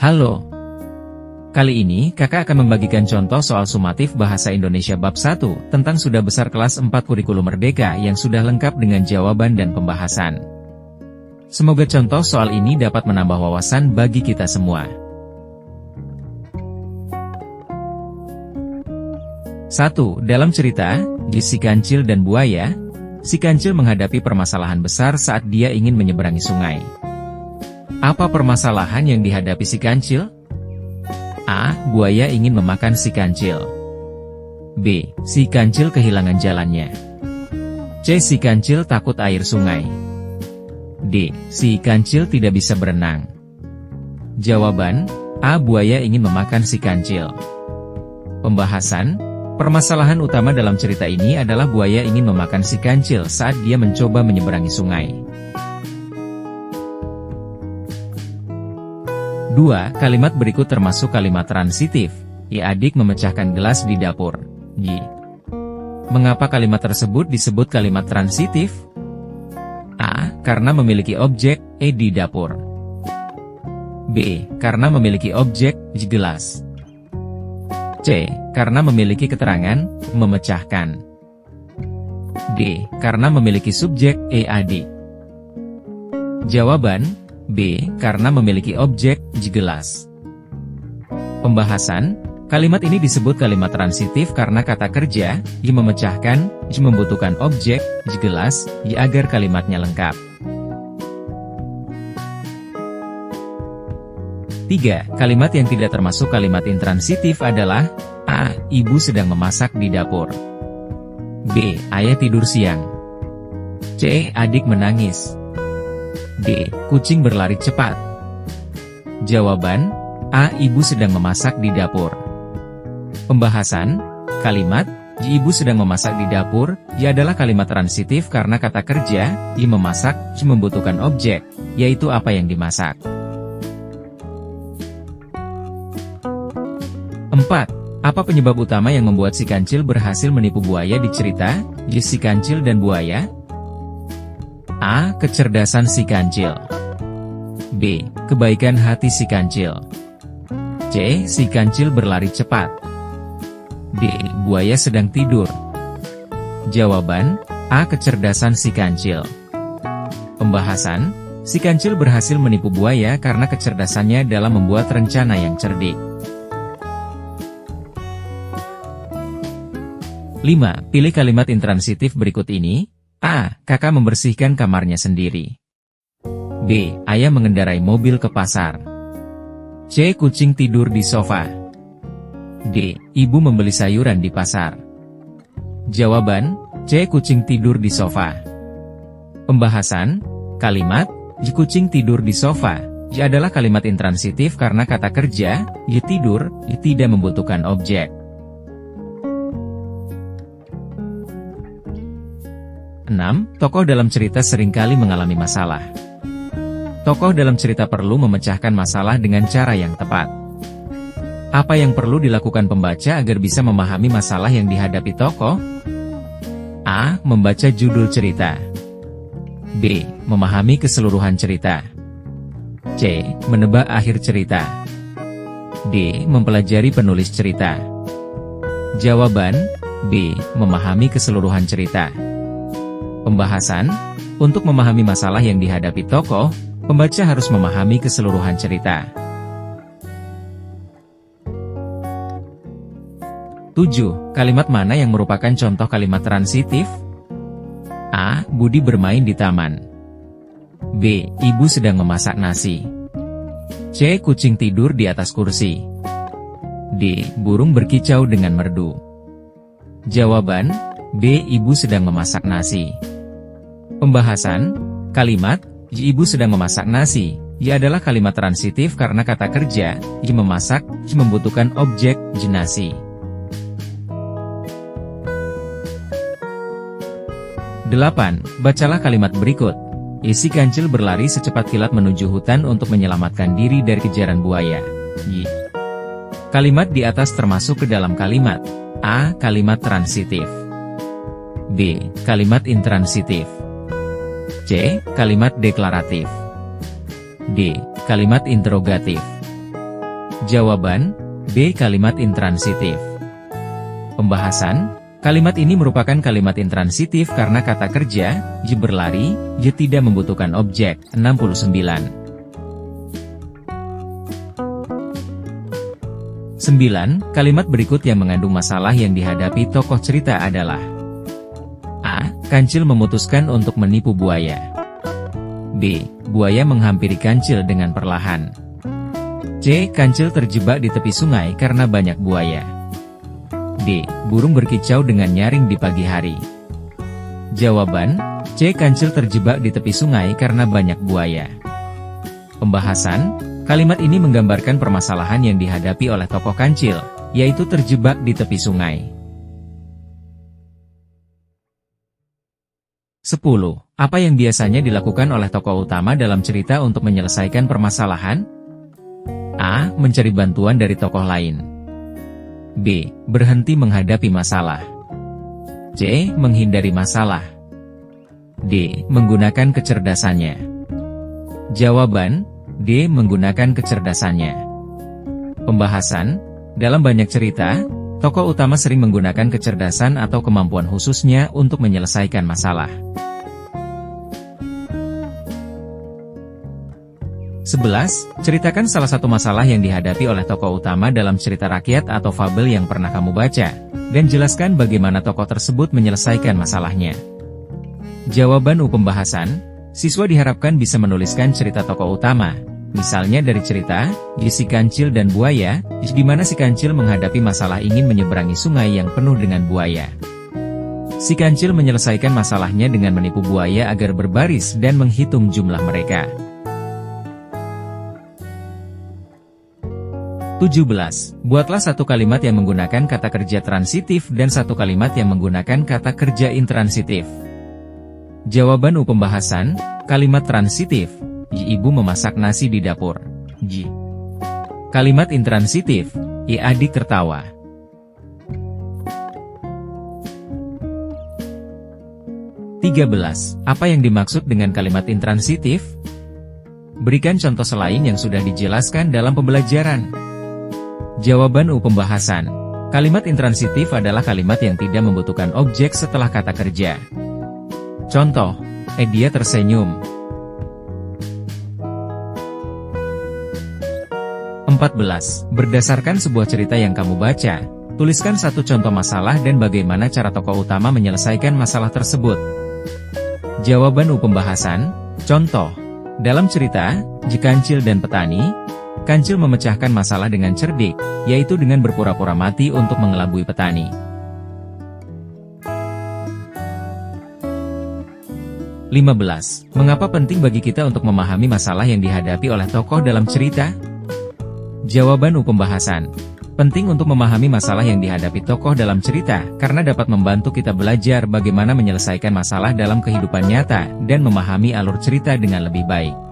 Halo. Kali ini kakak akan membagikan contoh soal sumatif Bahasa Indonesia Bab 1 tentang Sudah Besar kelas 4 Kurikulum Merdeka yang sudah lengkap dengan jawaban dan pembahasan. Semoga contoh soal ini dapat menambah wawasan bagi kita semua. 1. Dalam cerita, Si Kancil dan Buaya, si Kancil menghadapi permasalahan besar saat dia ingin menyeberangi sungai. Apa permasalahan yang dihadapi si Kancil? A. Buaya ingin memakan si Kancil. B. Si Kancil kehilangan jalannya. C. Si Kancil takut air sungai. D. Si Kancil tidak bisa berenang. Jawaban, A. Buaya ingin memakan si Kancil. Pembahasan, permasalahan utama dalam cerita ini adalah buaya ingin memakan si Kancil saat dia mencoba menyeberangi sungai. 2. Kalimat berikut termasuk kalimat transitif. Adik memecahkan gelas di dapur. Y. Mengapa kalimat tersebut disebut kalimat transitif? A. Karena memiliki objek, di dapur. B. Karena memiliki objek, gelas. C. Karena memiliki keterangan, memecahkan. D. Karena memiliki subjek, adik. Jawaban, B. Karena memiliki objek, gelas. Pembahasan, kalimat ini disebut kalimat transitif karena kata kerja, memecahkan, membutuhkan objek, gelas, agar kalimatnya lengkap. 3. Kalimat yang tidak termasuk kalimat intransitif adalah A. Ibu sedang memasak di dapur. B. Ayah tidur siang. C. Adik menangis. D. Kucing berlari cepat. Jawaban, A. Ibu sedang memasak di dapur. Pembahasan, kalimat ibu sedang memasak di dapur adalah kalimat transitif karena kata kerja memasak membutuhkan objek, yaitu apa yang dimasak. 4. Apa penyebab utama yang membuat si Kancil berhasil menipu buaya di cerita Si Kancil dan Buaya? A. Kecerdasan si Kancil. B. Kebaikan hati si Kancil. C. Si Kancil berlari cepat. D. Buaya sedang tidur. Jawaban, A. Kecerdasan si Kancil. Pembahasan, si Kancil berhasil menipu buaya karena kecerdasannya dalam membuat rencana yang cerdik. 5. Pilih kalimat intransitif berikut ini. A. Kakak membersihkan kamarnya sendiri. B. Ayah mengendarai mobil ke pasar. C. Kucing tidur di sofa. D. Ibu membeli sayuran di pasar. Jawaban, C. Kucing tidur di sofa. Pembahasan, kalimat kucing tidur di sofa adalah kalimat intransitif karena kata kerja tidur tidak membutuhkan objek. 6. Tokoh dalam cerita seringkali mengalami masalah. Tokoh dalam cerita perlu memecahkan masalah dengan cara yang tepat. Apa yang perlu dilakukan pembaca agar bisa memahami masalah yang dihadapi tokoh? A. Membaca judul cerita. B. Memahami keseluruhan cerita. C. Menebak akhir cerita. D. Mempelajari penulis cerita. Jawaban, B. Memahami keseluruhan cerita. Pembahasan, untuk memahami masalah yang dihadapi tokoh, pembaca harus memahami keseluruhan cerita. 7. Kalimat mana yang merupakan contoh kalimat transitif? A. Budi bermain di taman. B. Ibu sedang memasak nasi. C. Kucing tidur di atas kursi. D. Burung berkicau dengan merdu. Jawaban, B. Ibu sedang memasak nasi. Pembahasan, kalimat ibu sedang memasak nasi adalah kalimat transitif karena kata kerja memasak membutuhkan objek nasi. 8. Bacalah kalimat berikut. Si Kancil berlari secepat kilat menuju hutan untuk menyelamatkan diri dari kejaran buaya. Y. Kalimat di atas termasuk ke dalam kalimat A. Kalimat transitif. B. Kalimat intransitif. C. Kalimat deklaratif. D. Kalimat interrogatif. Jawaban B. Kalimat intransitif. Pembahasan, kalimat ini merupakan kalimat intransitif karena kata kerja, j berlari, j tidak membutuhkan objek. 69. 9. Kalimat berikut yang mengandung masalah yang dihadapi tokoh cerita adalah: A. Kancil memutuskan untuk menipu buaya. B. Buaya menghampiri kancil dengan perlahan. C. Kancil terjebak di tepi sungai karena banyak buaya. D. Burung berkicau dengan nyaring di pagi hari. Jawaban C. Kancil terjebak di tepi sungai karena banyak buaya. Pembahasan, kalimat ini menggambarkan permasalahan yang dihadapi oleh tokoh kancil, yaitu terjebak di tepi sungai. 10. Apa yang biasanya dilakukan oleh tokoh utama dalam cerita untuk menyelesaikan permasalahan? A. Mencari bantuan dari tokoh lain. B. Berhenti menghadapi masalah. C. Menghindari masalah. D. Menggunakan kecerdasannya. Jawaban D. Menggunakan kecerdasannya. Pembahasan, dalam banyak cerita, tokoh utama sering menggunakan kecerdasan atau kemampuan khususnya untuk menyelesaikan masalah. 11. Ceritakan salah satu masalah yang dihadapi oleh tokoh utama dalam cerita rakyat atau fabel yang pernah kamu baca, dan jelaskan bagaimana tokoh tersebut menyelesaikan masalahnya. Jawaban U. Pembahasan, siswa diharapkan bisa menuliskan cerita tokoh utama, misalnya dari cerita Si Kancil dan Buaya, di mana si kancil menghadapi masalah ingin menyeberangi sungai yang penuh dengan buaya. Si kancil menyelesaikan masalahnya dengan menipu buaya agar berbaris dan menghitung jumlah mereka. 17. Buatlah satu kalimat yang menggunakan kata kerja transitif dan satu kalimat yang menggunakan kata kerja intransitif. Jawaban U. Pembahasan, kalimat transitif, Ibu memasak nasi di dapur. J. Kalimat intransitif, adik tertawa. (13) Apa yang dimaksud dengan kalimat intransitif? Berikan contoh selain yang sudah dijelaskan dalam pembelajaran. Jawaban U. Pembahasan, kalimat intransitif adalah kalimat yang tidak membutuhkan objek setelah kata kerja. Contoh, dia tersenyum. 14. Berdasarkan sebuah cerita yang kamu baca, tuliskan satu contoh masalah dan bagaimana cara tokoh utama menyelesaikan masalah tersebut. Jawaban U. Pembahasan, contoh, dalam cerita, Kancil dan Petani, Kancil memecahkan masalah dengan cerdik, yaitu dengan berpura-pura mati untuk mengelabui petani. 15. Mengapa penting bagi kita untuk memahami masalah yang dihadapi oleh tokoh dalam cerita? Jawaban U. Pembahasan, penting untuk memahami masalah yang dihadapi tokoh dalam cerita, karena dapat membantu kita belajar bagaimana menyelesaikan masalah dalam kehidupan nyata, dan memahami alur cerita dengan lebih baik.